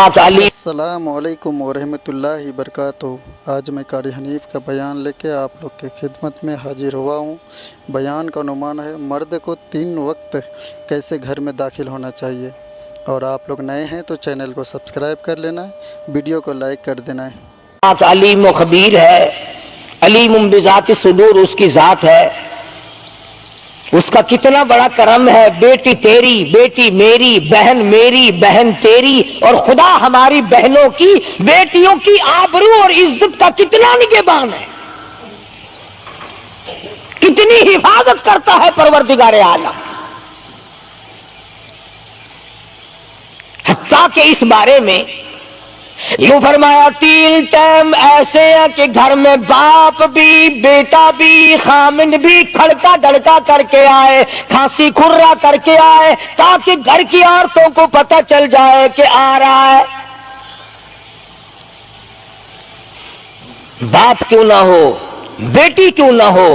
السلام علیکم ورحمۃ اللہ وبرکاتہ۔ آج میں قاری حنیف کا بیان لے کے آپ لوگ کی خدمت میں حاضر ہوا ہوں۔ بیان کا عنوان ہے مرد کو 3 وقت کیسے گھر میں داخل ہونا چاہیے۔ اور آپ لوگ نئے ہیں تو چینل کو سبسکرائب کر لینا ہے، ویڈیو کو لائک کر دینا ہے۔ علیم و خبیر ہے، علیم بذات صدور اس کی ذات ہے، اس کا کتنا بڑا کرم ہے۔ بیٹی تیری، بیٹی میری، بہن تیری، اور خدا ہماری بہنوں کی، بیٹیوں کی آبرو اور عزت کا کتنا نگہبان ہے، کتنی حفاظت کرتا ہے پروردگار عالم۔ حتیٰ کہ اس بارے میں یوں فرمایا 3 ٹائم ایسے ہیں کہ گھر میں باپ بھی، بیٹا بھی، خامند بھی کھڑکا دڑکا کر کے آئے، کھانسی کھرا کر کے آئے، تاکہ گھر کی عورتوں کو پتہ چل جائے کہ آ رہا ہے۔ باپ کیوں نہ ہو، بیٹی کیوں نہ ہو،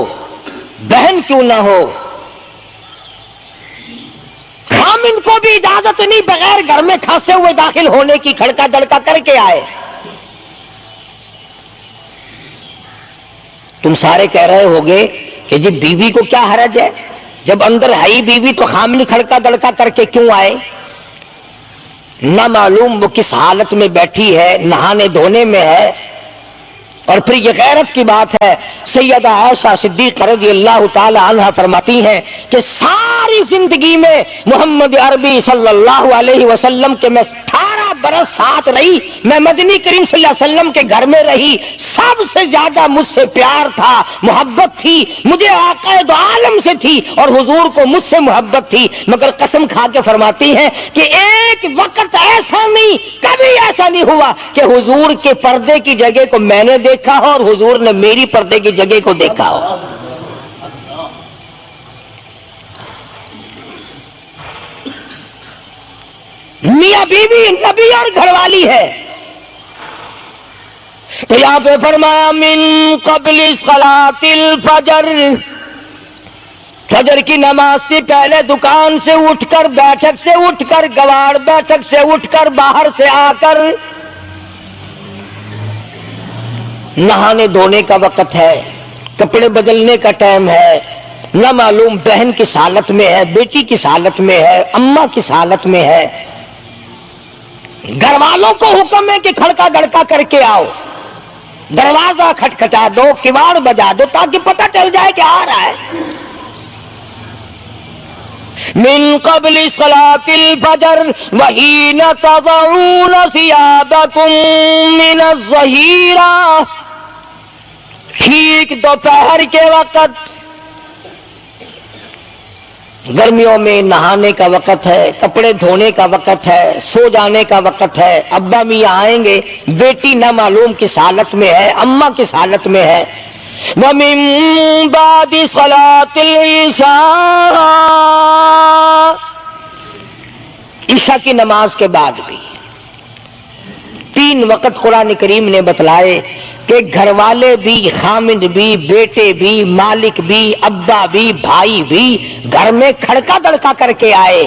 بہن کیوں نہ ہو، خامند کو بھی اجازت نہیں بغیر گھر میں کھانسے ہوئے داخل ہونے کی، کھڑکا دڑکا کر کے آئے۔ تم سارے کہہ رہے ہوگے کہ جی بیوی کو کیا حرج ہے، جب اندر ہے ہی بیوی تو خامند کھڑکا دڑکا کر کے کیوں آئے؟ نہ معلوم وہ کس حالت میں بیٹھی ہے، نہانے دھونے میں ہے۔ اور پھر یہ غیرت کی بات ہے، سیدہ عائشہ صدیقہ رضی اللہ تعالی عنہا فرماتی ہیں کہ ساری زندگی میں محمد عربی صلی اللہ علیہ وسلم کے میں 18 برس ساتھ رہی، میں مدنی کریم صلی اللہ علیہ وسلم کے گھر میں رہی، سب سے زیادہ مجھ سے پیار تھا، محبت تھی، مجھے آقا دو عالم سے تھی، اور حضور کو مجھ سے محبت تھی، مگر قسم کھا کے فرماتی ہیں کہ ایک وقت ایسا نہیں، کبھی ایسا نہیں ہوا کہ حضور کے پردے کی جگہ کو میں نے دیکھا ہو اور حضور نے میری پردے کی جگہ کو دیکھا ہو۔ میاں بیوی نبی اور گھر والی ہے، تو یہاں پہ فرمایا من قبل صلاۃ الفجر، فجر کی نماز سے پہلے دکان سے اٹھ کر، بیٹھک سے اٹھ کر، گوار بیٹھک سے اٹھ کر، باہر سے آ کر نہانے دھونے کا وقت ہے، کپڑے بدلنے کا ٹائم ہے، نہ معلوم بہن کس حالت میں ہے، بیٹی کس حالت میں ہے، اماں کس حالت میں ہے۔ گھر والوں کو حکم ہے کہ کھڑکا دڑکا کر کے آؤ، دروازہ کھٹکھٹا دو، کواڑ بجا دو، تاکہ پتہ چل جائے کہ آ رہا ہے۔ من قبل صلاۃ الفجر وحین تضعون ثیابکم من الظہیرہ، ٹھیک دوپہر کے وقت، گرمیوں میں نہانے کا وقت ہے، کپڑے دھونے کا وقت ہے، سو جانے کا وقت ہے، ابا میاں آئیں گے، بیٹی نہ معلوم کس حالت میں ہے، اماں کس حالت میں ہے۔ وَمِن بَعْدِ صَلَاةِ الْعِشَاءِ، عشاء کی نماز کے بعد بھی 3 وقت قرآن کریم نے بتلائے کہ گھر والے بھی، خامند بھی، بیٹے بھی، مالک بھی، ابا بھی، بھائی بھی گھر میں کھڑکا دڑکا کر کے آئے۔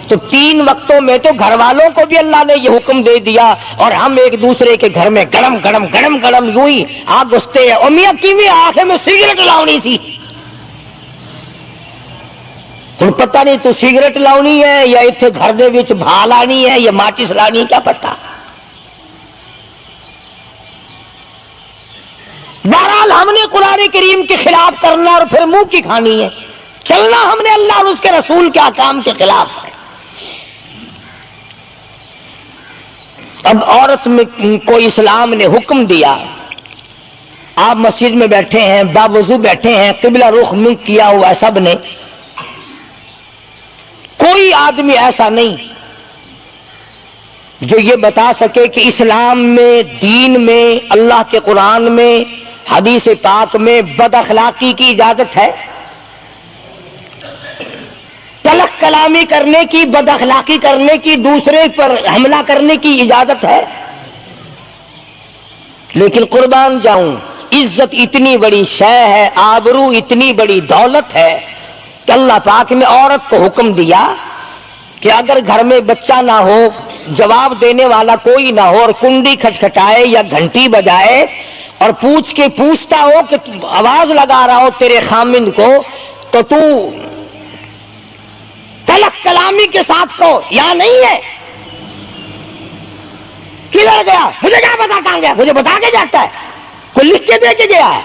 تو 3 وقتوں میں تو گھر والوں کو بھی اللہ نے یہ حکم دے دیا، اور ہم ایک دوسرے کے گھر میں گڑم گڑم گڑم گڑم یوں ہی آگ گھستے ہیں۔ اور میاں کیویں آنکھ میں سگریٹ لاؤنی تھی، ہن پتہ نہیں تو سگریٹ لاؤنی ہے یا اتنے گھر دے وچ بھا لانی ہے یا ماچس لانی، کیا پتہ۔ بہرحال ہم نے قرآن کریم کے خلاف کرنا اور پھر منہ کی کھانی ہے، چلنا ہم نے اللہ اور اس کے رسول کے احکام کے خلاف ہے۔ اب عورت میں کو اسلام نے حکم دیا، آپ مسجد میں بیٹھے ہیں، باوضو بیٹھے ہیں، قبلہ رخ منہ کیا ہوا سب نے، کوئی آدمی ایسا نہیں جو یہ بتا سکے کہ اسلام میں، دین میں، اللہ کے قرآن میں، حدیث پاک میں بد اخلاقی کی اجازت ہے، تلخ کلامی کرنے کی، بد اخلاقی کرنے کی، دوسرے پر حملہ کرنے کی اجازت ہے؟ لیکن قربان جاؤں، عزت اتنی بڑی شے ہے، آبرو اتنی بڑی دولت ہے کہ اللہ پاک نے عورت کو حکم دیا کہ اگر گھر میں بچہ نہ ہو, جواب دینے والا کوئی نہ ہو, اور کنڈی کھٹکھٹائے یا گھنٹی بجائے اور پوچھتا ہو کہ آواز لگا رہا ہو تیرے خامند کو, تو تو تلخ کلامی کے ساتھ کو یا نہیں ہے, کدھر گیا, مجھے کیا پتا کہاں گیا, مجھے بتا کے جاتا ہے, کوئی لکھ کے دے کے گیا ہے.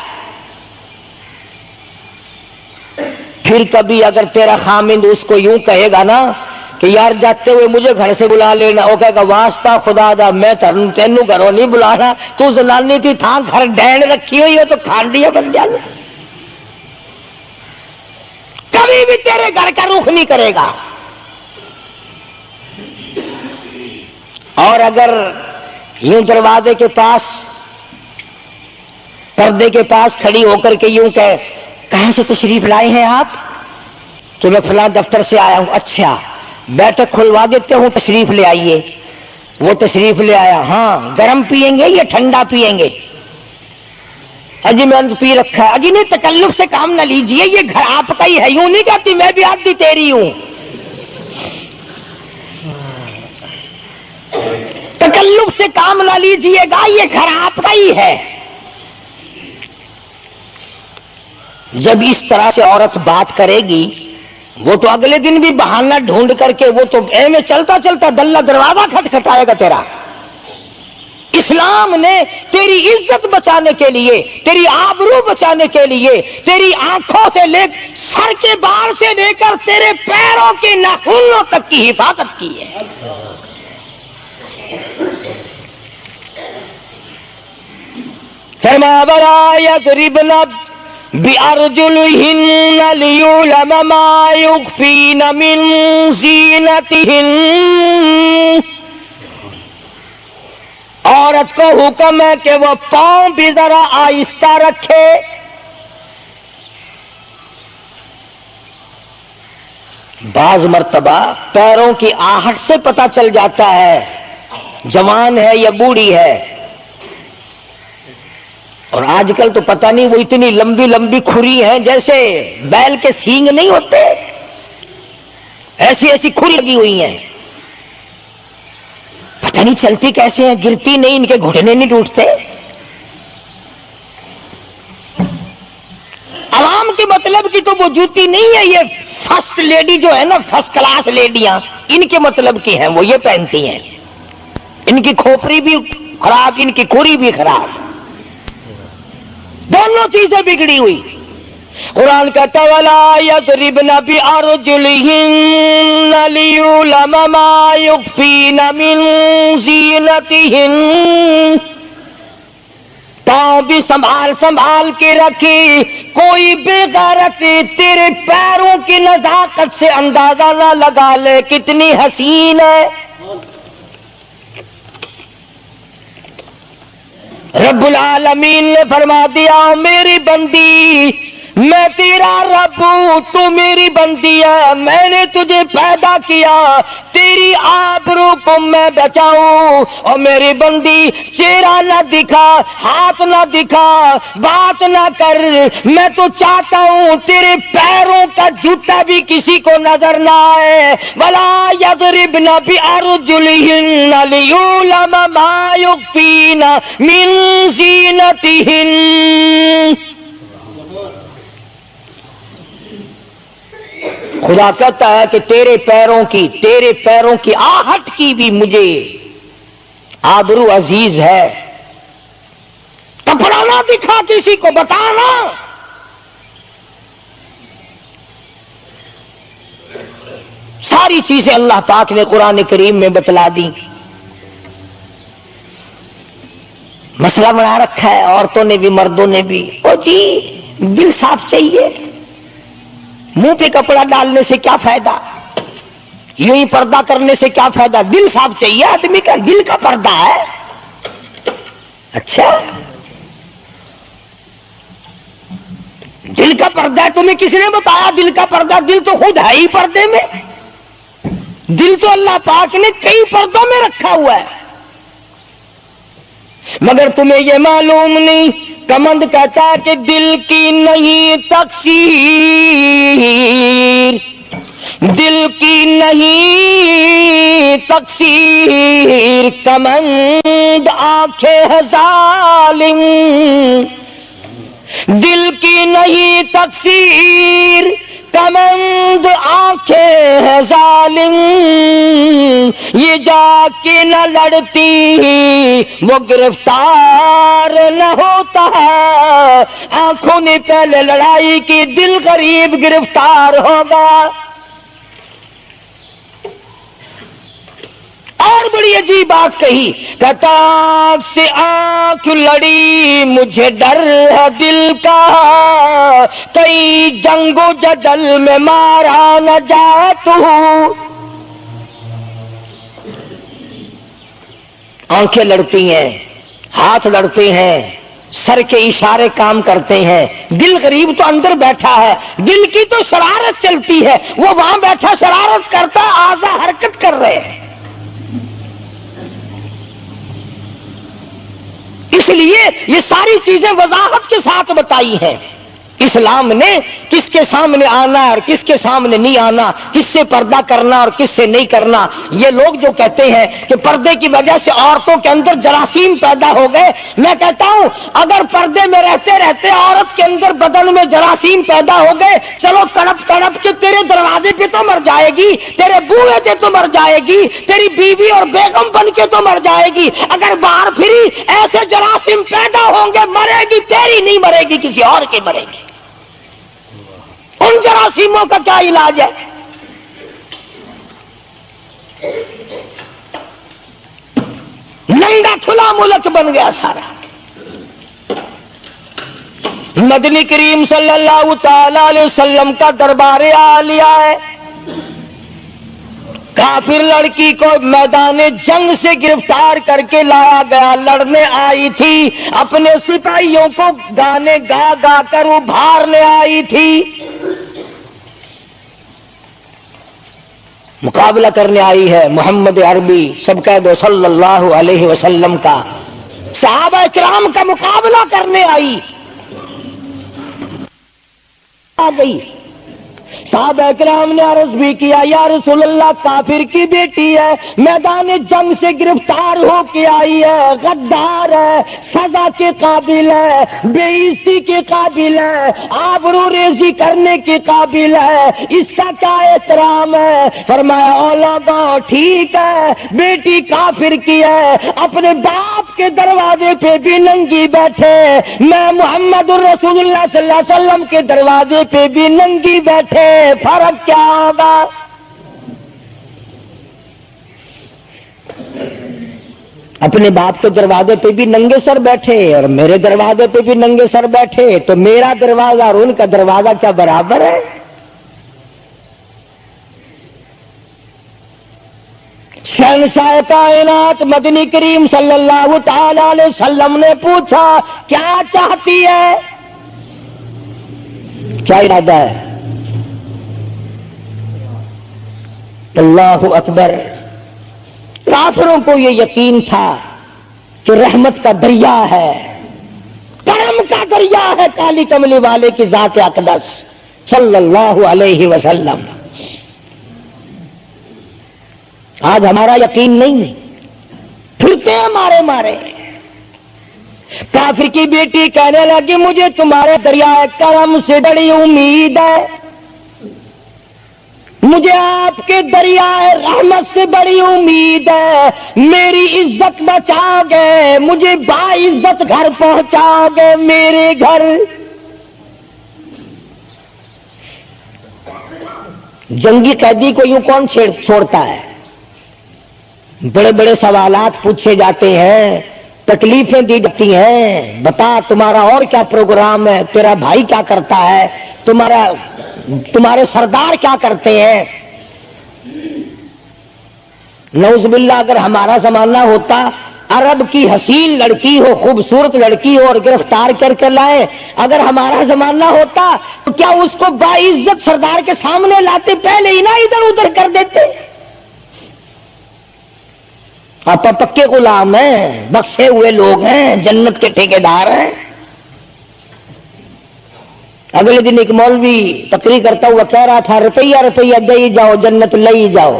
پھر کبھی اگر تیرا خامند اس کو یوں کہے گا نا کہ یار جاتے ہوئے مجھے گھر سے بلا لینا, وہ کہے گا واسطہ خدا دا میں تینوں گھروں نہیں بلانا, تو زنانی تھی تھا گھر ڈین رکھی ہوئی ہے تو کھانڈیا بن جانا, کبھی بھی تیرے گھر کا رخ نہیں کرے گا. اور اگر یوں دروازے کے پاس پردے کے پاس کھڑی ہو کر کے یوں کہے کہاں سے تشریف لائے ہیں آپ, تو میں فلاں دفتر سے آیا ہوں, اچھا بیٹھک کھلوا دیتے ہوں, تشریف لے آئیے. وہ تشریف لے آیا, ہاں گرم پیئیں گے یا ٹھنڈا پیئیں گے, اجی میں نے پی رکھا ہے, اجی نہیں تکلف سے کام نہ لیجئے, یہ گھر آپ کا ہی ہے, یوں نہیں کہتی میں بھی آدھی تیری ہوں, تکلف سے کام نہ لیجئے گا, یہ گھر آپ کا ہی ہے. جب اس طرح سے عورت بات کرے گی, وہ تو اگلے دن بھی بہانہ ڈھونڈ کر کے وہ تو اے میں چلتا چلتا دلہ دروازہ کھٹکھٹائے گا تیرا. اسلام نے تیری عزت بچانے کے لیے, تیری آبرو بچانے کے لیے, تیری آنکھوں سے لے سر کے بال سے لے کر تیرے پیروں کے ناخنوں تک کی حفاظت کی ہے. فرمایا وَلَا يَضْرِبْنَ بِأَرْجُلِهِنَّ لِيُعْلَمَ مَا يُخْفِينَ مِنْ زِينَتِهِنَّ. عورت کو حکم ہے کہ وہ پاؤں بھی ذرا آہستہ رکھے. بعض مرتبہ پیروں کی آہٹ سے پتہ چل جاتا ہے جوان ہے یا بوڑھی ہے. اور آج کل تو پتہ نہیں وہ اتنی لمبی لمبی کھری ہیں جیسے بیل کے سینگ نہیں ہوتے, ایسی ایسی کھری لگی ہوئی ہیں, پتہ نہیں چلتی کیسے ہیں, گرتی نہیں, ان کے گھٹنے نہیں ٹوٹتے. عوام کے مطلب کی تو وہ جوتی نہیں ہے, یہ فرسٹ لیڈی جو ہے نا, فرسٹ کلاس لیڈیاں, ان کے مطلب کی ہیں, وہ یہ پہنتی ہیں. ان کی کھوپڑی بھی خراب, ان کی کھری بھی خراب, دونوں چیزیں بگڑی ہوئی. قرآن کہتا ہے وَلَا يَضْرِبْنَ بِأَرْجُلِهِنَّ لِيُعْلَمَ مَا يُخْفِينَ مِنْ زِينَتِهِنَّ. پاؤں بھی سنبھال کے رکھی, کوئی بے غیرت تیرے پیروں کی نزاکت سے اندازہ نہ لگا لے کتنی حسین ہے. رب العالمین نے فرما دیا میری بندی میں تیرا رب ہوں, تو میری بندی ہے, میں نے تجھے پیدا کیا تیری آبرو کو میں بچاؤں. اور میری بندی چہرہ نہ دکھا, ہاتھ نہ دکھا, بات نہ کر, میں تو چاہتا ہوں تیرے پیروں کا جوتا بھی کسی کو نظر نہ آئے. وَلَا يَضْرِبْنَ بِأَرْجُلِهِنَّ لِيُعْلَمَ مَا يُخْفِينَ مِنْ زِينَتِهِنَّ. خدا کہتا ہے کہ تیرے پیروں کی آہٹ کی بھی مجھے آبرو عزیز ہے. کپڑا نہ دکھا کسی کو, بتانا. ساری چیزیں اللہ پاک نے قرآن کریم میں بتلا دی. مسئلہ بنا رکھا ہے عورتوں نے بھی مردوں نے بھی. او جی دل صاف چاہیے, منہ پہ کپڑا ڈالنے سے کیا فائدہ, یوں ہی پردہ کرنے سے کیا فائدہ, دل صاف چاہیے آدمی کا, دل کا پردہ ہے. اچھا دل کا پردہ ہے, تمہیں کس نے بتایا دل کا پردہ؟ دل تو خود ہے ہی پردے میں, دل تو اللہ پاک نے کئی پردوں میں رکھا ہوا ہے. مگر تمہیں یہ معلوم نہیں, کمند کہتا ہے کہ دل کی نہیں تقصیر, دل کی نہیں تقصیر کمند آنکھیں ہے ظالم، دل کی نہیں تقصیر کمند آنکھیں ہے ظالم، یہ جا کے نہ لڑتی وہ گرفتار نہ ہوتا، آنکھوں نے پہلے لڑائی کی دل غریب گرفتار ہوگا۔ اور بڑی عجیب بات کہی، کتاب سے آنکھ لڑی مجھے ڈر ہے دل کا، کئی جنگ و جدل میں مارا نہ جائے تو۔ آنکھیں لڑتی ہیں، ہاتھ لڑتے ہیں، سر کے اشارے کام کرتے ہیں، دل غریب تو اندر بیٹھا ہے، دل کی تو شرارت چلتی ہے، وہ وہاں بیٹھا شرارت کرتا، اعضا حرکت کر رہے ہیں۔ اس لیے یہ ساری چیزیں وضاحت کے ساتھ بتائی ہیں۔ اسلام نے کس کے سامنے آنا اور کس کے سامنے نہیں آنا، کس سے پردہ کرنا اور کس سے نہیں کرنا۔ یہ لوگ جو کہتے ہیں کہ پردے کی وجہ سے عورتوں کے اندر جراثیم پیدا ہو گئے، میں کہتا ہوں اگر پردے میں رہتے رہتے عورت کے اندر بدن میں جراثیم پیدا ہو گئے، چلو تڑپ تڑپ کے تیرے دروازے پہ تو مر جائے گی، تیرے بوئے پہ تو مر جائے گی، تیری بیوی اور بیگم بن کے تو مر جائے گی۔ اگر باہر پھری ایسے جراثیم پیدا ہوں گے، مرے گی تیری نہیں مرے گی، کسی اور کی مرے گی۔ ان جراثیموں کا کیا علاج ہے؟ ننگا کھلا ملک بن گیا سارا۔ مدنی کریم صلی اللہ تعالی علیہ وسلم کا دربار عالیہ ہے، کافر لڑکی کو میدان جنگ سے گرفتار کر کے لایا گیا، لڑنے آئی تھی، اپنے سپاہیوں کو گانے گا گا کر ابھارنے آئی تھی، مقابلہ کرنے آئی ہے محمد عربی سب کہہ دو صلی اللہ علیہ وسلم کا، صحابہ کرام کا مقابلہ کرنے آئی، آ گئی۔ صحابہ کرام نے عرض بھی کیا، یا رسول اللہ کافر کی بیٹی ہے، میدان جنگ سے گرفتار ہو کے آئی ہے، غدار ہے، سزا کے قابل ہے، بے عزتی کے قابل ہے، آبرو ریزی کرنے کے قابل ہے، اس کا کیا احترام ہے؟ فرمایا اولاداں ٹھیک ہے، بیٹی کافر کی ہے، اپنے باپ کے دروازے پہ بھی ننگی بیٹھے، میں محمد الرسول اللہ صلی اللہ علیہ وسلم کے دروازے پہ بھی ننگی بیٹھے، فرق کیا ہوگا؟ اپنے باپ کے دروازے پہ بھی ننگے سر بیٹھے اور میرے دروازے پہ بھی ننگے سر بیٹھے، تو میرا دروازہ اور ان کا دروازہ کیا برابر ہے؟ شہنشاہ کائنات مدنی کریم صلی اللہ تعالی علیہ وسلم نے پوچھا کیا چاہتی ہے؟ کیا ارادہ ہے؟ اللہ اکبر۔ کافروں کو یہ یقین تھا کہ رحمت کا دریا ہے، کرم کا دریا ہے کالی کملی والے کی ذات اقدس صلی اللہ علیہ وسلم۔ آج ہمارا یقین نہیں، پھرتے ہیں مارے مارے۔ کافر کی بیٹی کہنے لگی مجھے تمہارے دریائے کرم سے بڑی امید ہے، مجھے آپ کے دریائے رحمت سے بڑی امید ہے، میری عزت بچا گے، مجھے باعزت گھر پہنچا گے، میرے گھر۔ جنگی قیدی کو یوں کون چھوڑتا ہے؟ بڑے بڑے سوالات پوچھے جاتے ہیں، تکلیفیں دی جاتی ہیں، بتا تمہارا اور کیا پروگرام ہے، تیرا بھائی کیا کرتا ہے، تمہارے سردار کیا کرتے ہیں۔ نعوذ باللہ اگر ہمارا زمانہ ہوتا، عرب کی حسین لڑکی ہو، خوبصورت لڑکی ہو اور گرفتار کر کے لائے، اگر ہمارا زمانہ ہوتا تو کیا اس کو باعزت سردار کے سامنے لاتے، پہلے ہی نہ ادھر ادھر کر دیتے؟ آپ پکے غلام ہیں، بخشے ہوئے لوگ ہیں، جنت کے ٹھیکیدار ہیں۔ اگلے دن ایک مولوی تقریر کرتا ہوا کہہ رہا تھا روپیہ روپیہ دے جاؤ جنت لے جاؤ۔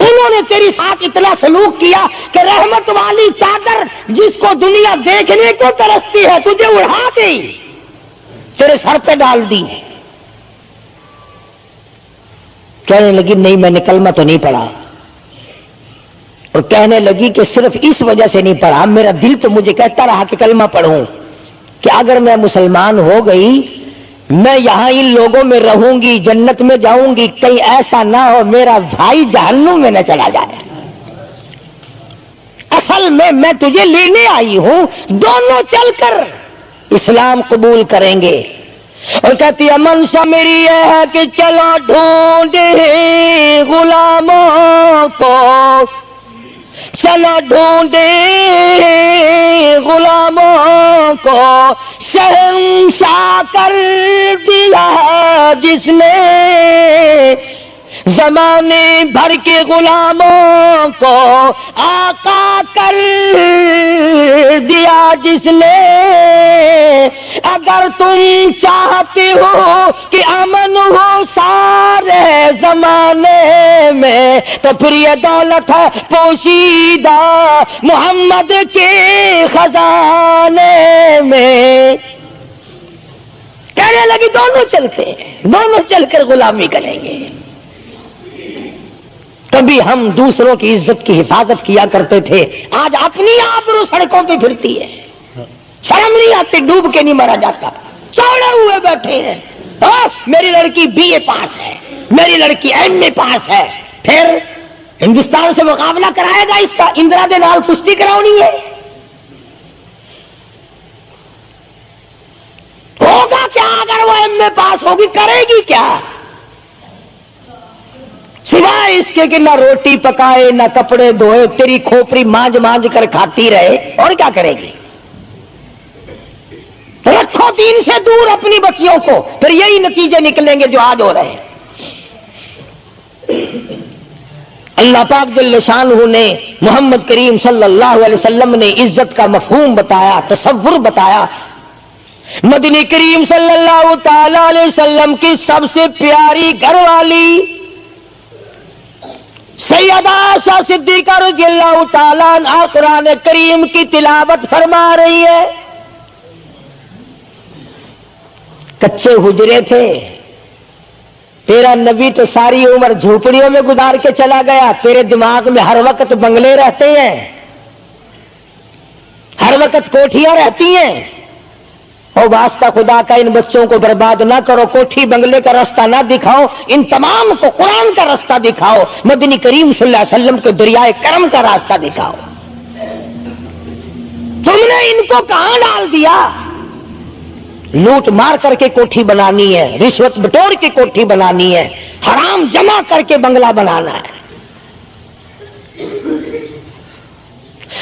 انہوں نے تیری ساتھ اتنا سلوک کیا کہ رحمت والی چادر جس کو دنیا دیکھنے کو ترستی ہے تجھے اڑا دی، تیرے سر پہ ڈال دی۔ کہنے لگی نہیں میں نے کلمہ تو نہیں پڑھا، اور کہنے لگی کہ صرف اس وجہ سے نہیں پڑھا، میرا دل تو مجھے کہتا رہا کہ کلمہ پڑھوں، کہ اگر میں مسلمان ہو گئی میں یہاں ان لوگوں میں رہوں گی، جنت میں جاؤں گی، کہیں ایسا نہ ہو میرا بھائی جہنم میں نہ چلا جائے۔ اصل میں تجھے لینے آئی ہوں، دونوں چل کر اسلام قبول کریں گے۔ اور کہتی ہے منشا میری یہ ہے کہ چلو ڈھونڈے غلاموں کو، چلو ڈھونڈے غلاموں کو، شہنشاہ کر دیا جس نے زمانے بھر کے غلاموں کو، آقا کر دیا جس نے۔ اگر تم چاہتے ہو کہ امن ہو سارے زمانے میں تو پھر یہ دولت ہے پوشیدہ محمد کے خزانے میں۔ کہنے لگی دونوں چلتے ہیں، دونوں چل کر غلامی کریں گے۔ کبھی ہم دوسروں کی عزت کی حفاظت کیا کرتے تھے، آج اپنی آبرو سڑکوں پہ پھرتی ہے، شرم نہیں آتی، ڈوب کے نہیں مرا جاتا، چوڑے ہوئے بیٹھے ہیں۔ میری لڑکی BA پاس ہے، میری لڑکی MA پاس ہے، پھر ہندوستان سے مقابلہ کرائے گا اس کا، اندرا دے نال کشتی کراؤنی ہے۔ ہوگا کیا اگر وہ MA پاس ہوگی، کرے گی کیا؟ سوائے اس کے کہ نہ روٹی پکائے نہ کپڑے دھوئے، تیری کھوپڑی مانج مانج کر کھاتی رہے، اور کیا کرے گی؟ رکھو دین سے دور اپنی بچیوں کو، پھر یہی نتیجے نکلیں گے جو آج ہو رہے ہیں۔ اللہ پاک جل شانہ نے محمد کریم صلی اللہ علیہ وسلم نے عزت کا مفہوم بتایا، تصور بتایا۔ مدنی کریم صلی اللہ تعالی علیہ وسلم کی سب سے پیاری گھر والی سیدہ عائشہ صدیقہ رضی اللہ تعالیٰ عنہا قرآن کریم کی تلاوت فرما رہی ہے۔ کچے حجرے تھے، تیرا نبی تو ساری عمر جھوپڑیوں میں گزار کے چلا گیا، تیرے دماغ میں ہر وقت بنگلے رہتے ہیں، ہر وقت کوٹھیاں رہتی ہیں۔ اور واسطہ خدا کا ان بچوں کو برباد نہ کرو، کوٹھی بنگلے کا راستہ نہ دکھاؤ، ان تمام کو قرآن کا راستہ دکھاؤ، مدنی کریم صلی اللہ علیہ وسلم کے دریائے کرم کا راستہ دکھاؤ۔ تم نے ان کو کہاں ڈال دیا؟ لوٹ مار کر کے کوٹھی بنانی ہے، رشوت بٹور کے کوٹھی بنانی ہے، حرام جمع کر کے بنگلہ بنانا ہے۔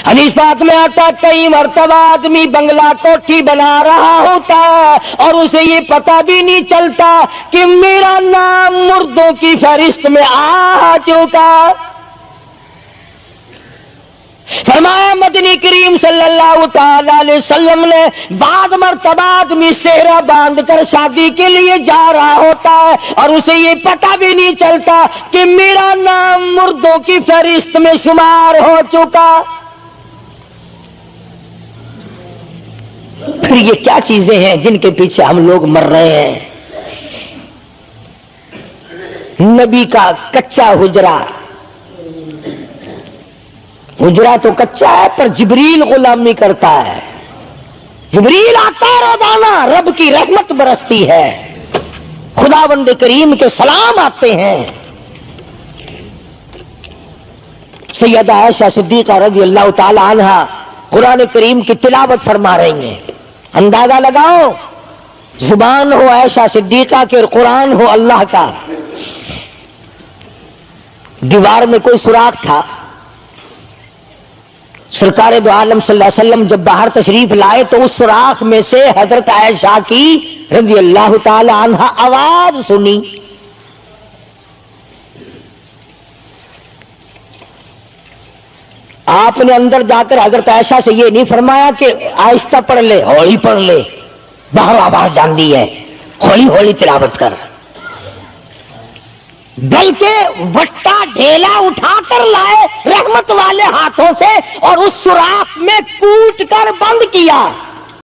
حدیث پاک میں آتا ہے کئی مرتبہ آدمی بنگلہ کوٹھی بنا رہا ہوتا ہے اور اسے یہ پتہ بھی نہیں چلتا کہ میرا نام مردوں کی فہرست میں آ چکا۔ فرمایا مدنی کریم صلی اللہ تعالی علیہ وسلم نے بعض مرتبہ آدمی سہرا باندھ کر شادی کے لیے جا رہا ہوتا ہے اور اسے یہ پتہ بھی نہیں چلتا کہ میرا نام مردوں کی فہرست میں شمار ہو چکا۔ پھر یہ کیا چیزیں ہیں جن کے پیچھے ہم لوگ مر رہے ہیں؟ نبی کا کچا حجرہ، حجرہ تو کچا ہے پر جبریل غلامی کرتا ہے، جبریل آتا ہے روزانہ، رب کی رحمت برستی ہے، خداوند کریم کے سلام آتے ہیں۔ سیدہ عائشہ صدیقہ رضی اللہ تعالی عنہا قرآن کریم کی تلاوت فرما رہی ہیں۔ اندازہ لگاؤ، زبان ہو عائشہ صدیقہ کے اور قرآن ہو اللہ کا۔ دیوار میں کوئی سوراخ تھا، سرکار دو عالم صلی اللہ علیہ وسلم جب باہر تشریف لائے تو اس سوراخ میں سے حضرت عائشہ کی رضی اللہ تعالی عنہا آواز سنی۔ آپ نے اندر جا کر حضرت عائشہ سے یہ نہیں فرمایا کہ آہستہ پڑھ لے، ہولی پڑھ لے، باہر آواز جان دی ہے، ہولی ہولی تلاوت کر۔ بلکہ وٹا ڈھیلا اٹھا کر لائے رحمت والے ہاتھوں سے اور اس سوراخ میں کوٹ کر بند کیا.